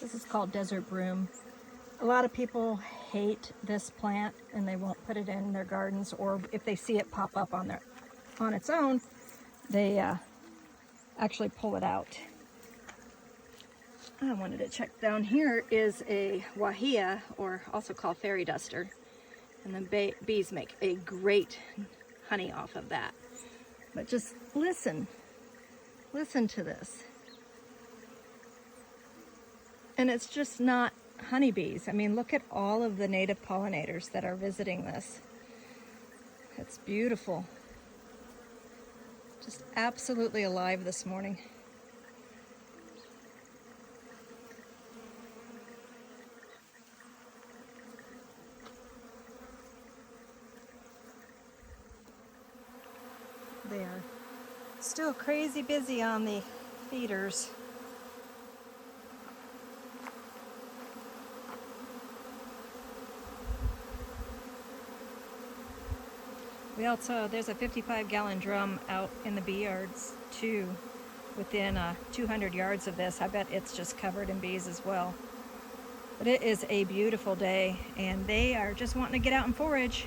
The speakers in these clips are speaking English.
This is called desert broom. A lot of people hate this plant and they won't put it in their gardens, or if they see it pop up on its own, they actually pull it out. I wanted to check down here is a wahia, or also called fairy duster, and the bees make a great honey off of that. But just listen to this. And it's just not honeybees. I mean, look at all of the native pollinators that are visiting this. It's beautiful. Just absolutely alive this morning. They are still crazy busy on the feeders. We also, there's a 55-gallon drum out in the bee yards too, within 200 yards of this. I bet it's just covered in bees as well. But it is a beautiful day, and they are just wanting to get out and forage.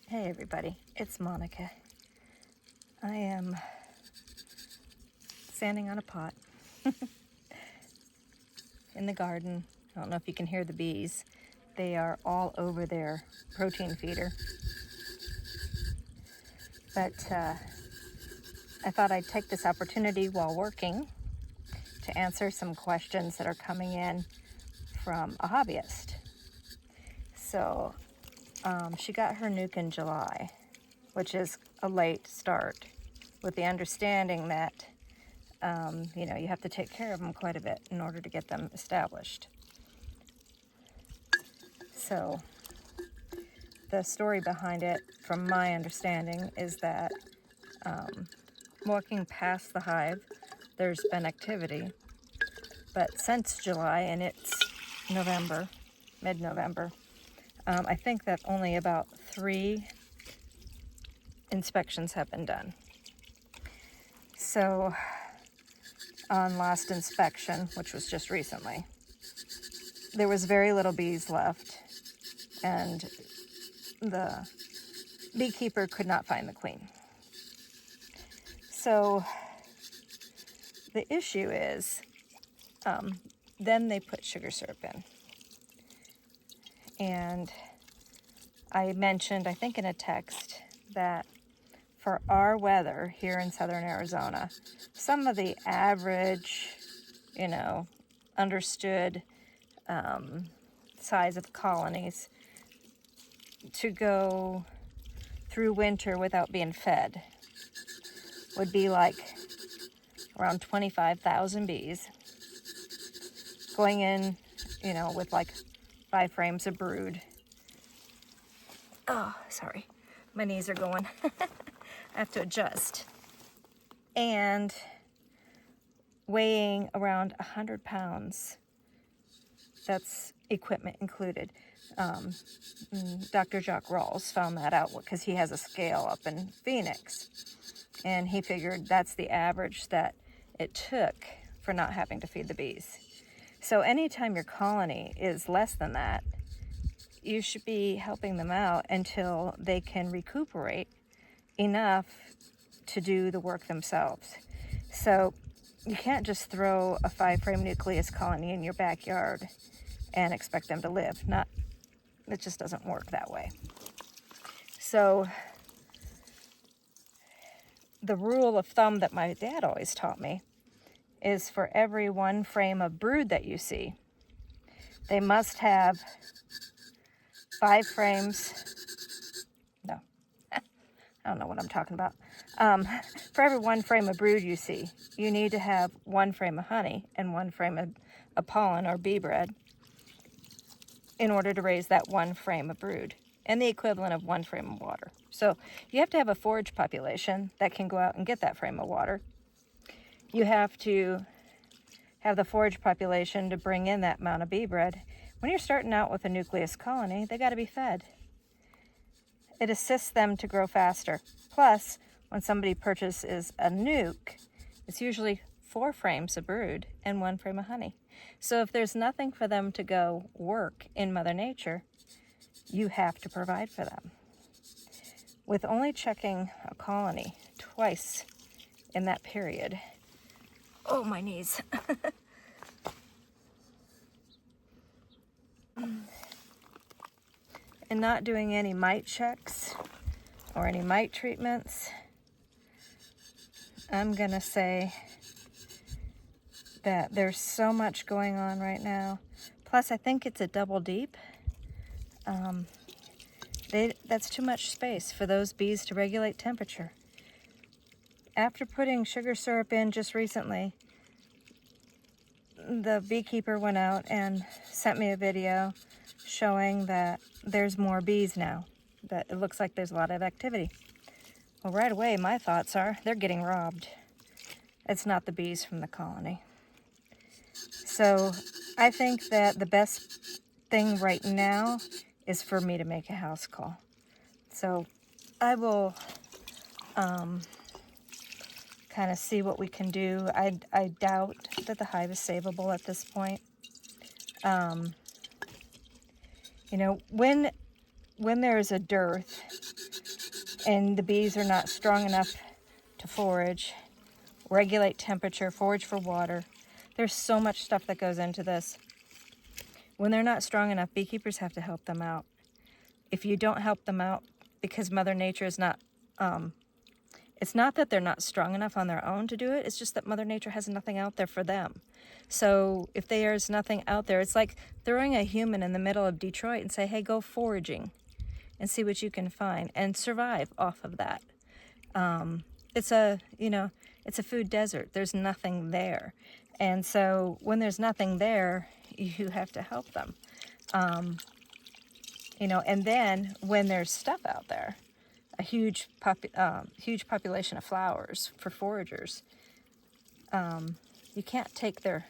Hey everybody, it's Monica. I am standing on a pot in the garden. I don't know if you can hear the bees. They are all over their protein feeder. But I thought I'd take this opportunity while working to answer some questions that are coming in from a hobbyist. So she got her nuke in July, which is a late start, with the understanding that you have to take care of them quite a bit in order to get them established. So the story behind it, from my understanding, is that walking past the hive, there's been activity, but since July, and it's November, mid-November, I think that only about 3 inspections have been done. So on last inspection, which was just recently, there was very little bees left, and the beekeeper could not find the queen. So the issue is, then they put sugar syrup in. And I mentioned, I think in a text, that for our weather here in southern Arizona, some of the average, understood size of colonies to go through winter without being fed would be like around 25,000 bees going in, with like 5 frames of brood. Oh, sorry. My knees are going. I have to adjust. And weighing around 100 pounds That's equipment included. Dr. Jacques Rawls found that out because he has a scale up in Phoenix. And he figured that's the average that it took for not having to feed the bees. So anytime your colony is less than that, you should be helping them out until they can recuperate enough to do the work themselves. So you can't just throw a 5-frame nucleus colony in your backyard and expect them to live. It just doesn't work that way. So the rule of thumb that my dad always taught me is for every 1 frame of brood that you see, they must have 5 frames. No, I don't know what I'm talking about. For every 1 frame of brood you see, you need to have 1 frame of honey and 1 frame of pollen or bee bread in order to raise that 1 frame of brood, and the equivalent of 1 frame of water. So you have to have a forage population that can go out and get that frame of water. You have to have the forage population to bring in that amount of bee bread. When you're starting out with a nucleus colony, they got to be fed. It assists them to grow faster. Plus, when somebody purchases a nuke, it's usually 4 frames of brood and 1 frame of honey. So if there's nothing for them to go work in Mother Nature, you have to provide for them. With only checking a colony twice in that period, oh, my knees. And not doing any mite checks or any mite treatments, I'm gonna say that there's so much going on right now. Plus, I think it's a double deep. That's too much space for those bees to regulate temperature. After putting sugar syrup in just recently, the beekeeper went out and sent me a video showing that there's more bees now, that it looks like there's a lot of activity. Well, right away, my thoughts are they're getting robbed. It's not the bees from the colony. So I think that the best thing right now is for me to make a house call. So I will kind of see what we can do. I doubt that the hive is savable at this point. You know, when there's a dearth and the bees are not strong enough to forage, regulate temperature, forage for water, there's so much stuff that goes into this. When they're not strong enough, beekeepers have to help them out. If you don't help them out because Mother Nature is not, it's not that they're not strong enough on their own to do it, it's just that Mother Nature has nothing out there for them. So if there's nothing out there, it's like throwing a human in the middle of Detroit and say, hey, go foraging and see what you can find and survive off of that. It's a food desert. There's nothing there. And so when there's nothing there, you have to help them. And then when there's stuff out there, a huge population of flowers for foragers, you can't take their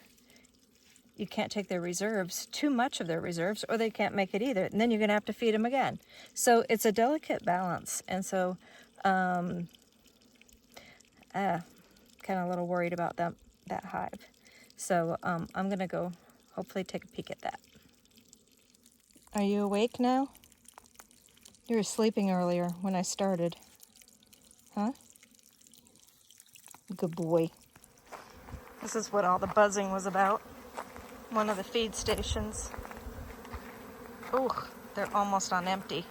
reserves, too much of their reserves, or they can't make it either. And then you're going to have to feed them again. So it's a delicate balance. And so kind of a little worried about that hive. So I'm going to go hopefully take a peek at that. Are you awake now? You were sleeping earlier when I started. Huh? Good boy. This is what all the buzzing was about. One of the feed stations. Oh, they're almost on empty.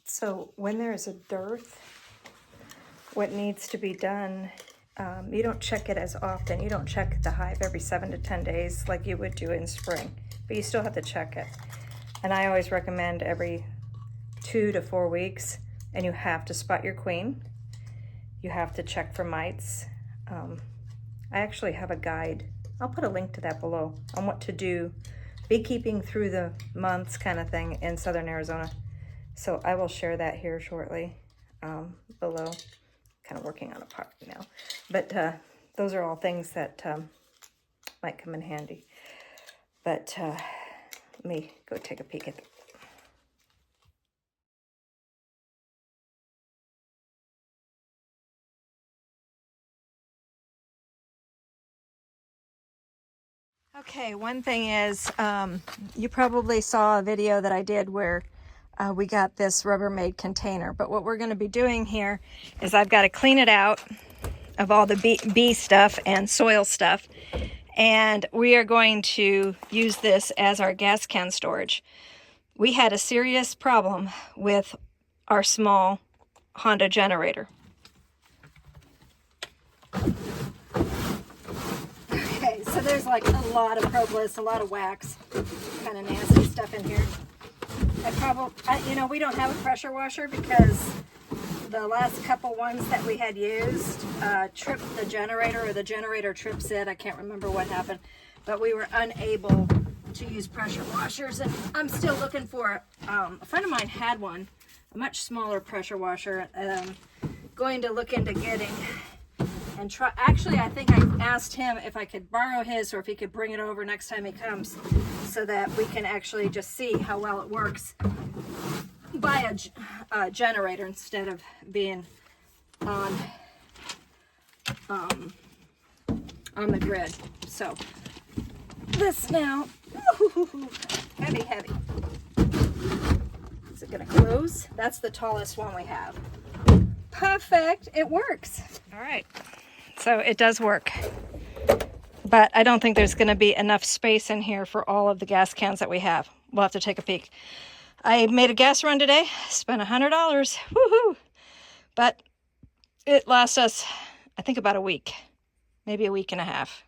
So when there is a dearth, what needs to be done, you don't check it as often. You don't check the hive every 7 to 10 days like you would do in spring, but you still have to check it. And I always recommend every 2 to 4 weeks, and you have to spot your queen. You have to check for mites. I actually have a guide. I'll put a link to that below on what to do, beekeeping through the months kind of thing in Southern Arizona. So I will share that here shortly below. Kind of working on a part now. But those are all things that might come in handy. But let me go take a peek at them. Okay, one thing is, you probably saw a video that I did where we got this Rubbermaid container, but what we're going to be doing here is I've got to clean it out of all the bee stuff and soil stuff, and we are going to use this as our gas can storage. We had a serious problem with our small Honda generator. Okay, so there's like a lot of propolis, a lot of wax, kind of nasty stuff in here. You know, we don't have a pressure washer because the last couple ones that we had used tripped the generator, or the generator trips it. I can't remember what happened, but we were unable to use pressure washers, and I'm still looking for a friend of mine had one, a much smaller pressure washer. Going to look into getting and try. Actually, I think I asked him if I could borrow his, or if he could bring it over next time he comes, so that we can actually just see how well it works by a generator instead of being on the grid. So this now, heavy. Is it gonna close? That's the tallest one we have. Perfect, it works. All right, so it does work, but I don't think there's gonna be enough space in here for all of the gas cans that we have. We'll have to take a peek. I made a gas run today, spent $100, woohoo! But it lasts us, I think, about a week, maybe a week and a half.